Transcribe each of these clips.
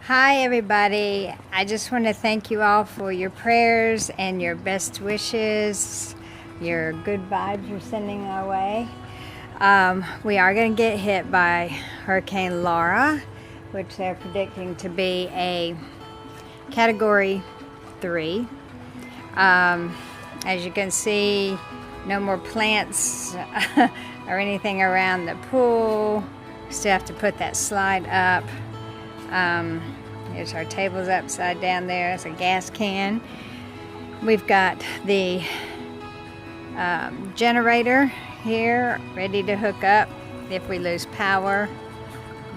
Hi everybody, I just want to thank you all for your prayers and your best wishes, your good vibes you're sending our way. We are going to get hit by Hurricane Laura, which they're predicting to be a Category 3. As you can see, no more plants or anything around the pool. Still have to put that slide up. Here's our tables upside down there. It's a gas can. We've got the generator here ready to hook up if we lose power.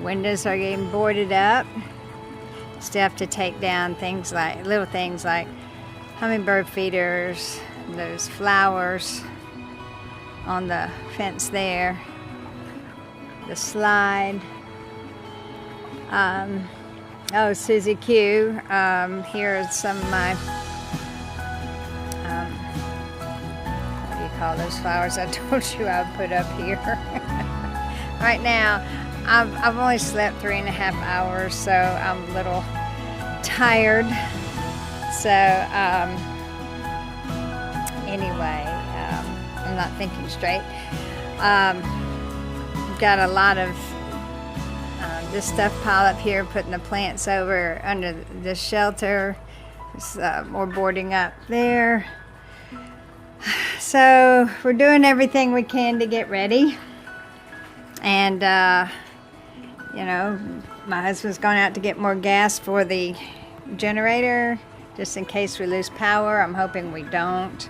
Windows are getting boarded up. Still have to take down things like little things like hummingbird feeders, those flowers on the fence there, the slide. Oh, Susie Q. Here are some of my, what do you call those flowers I told you I would put up here. Right now, I've only slept 3.5 hours, so I'm a little tired. So, anyway, I'm not thinking straight. Got a lot of this stuff piled up here, putting the plants over under the shelter. There's more boarding up there. So we're doing everything we can to get ready. And, you know, my husband's going out to get more gas for the generator, just in case we lose power. I'm hoping we don't.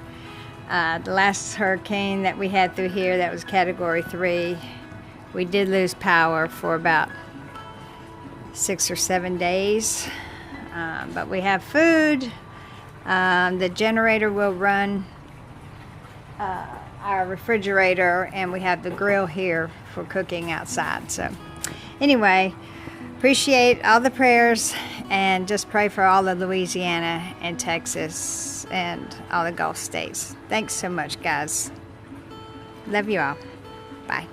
The last hurricane that we had through here, that was Category 3, we did lose power for about 6 or 7 days, but we have food. The generator will run our refrigerator, and we have the grill here for cooking outside. So anyway, appreciate all the prayers, and just pray for all of Louisiana and Texas and all the Gulf states. Thanks so much, guys. Love you all. Bye.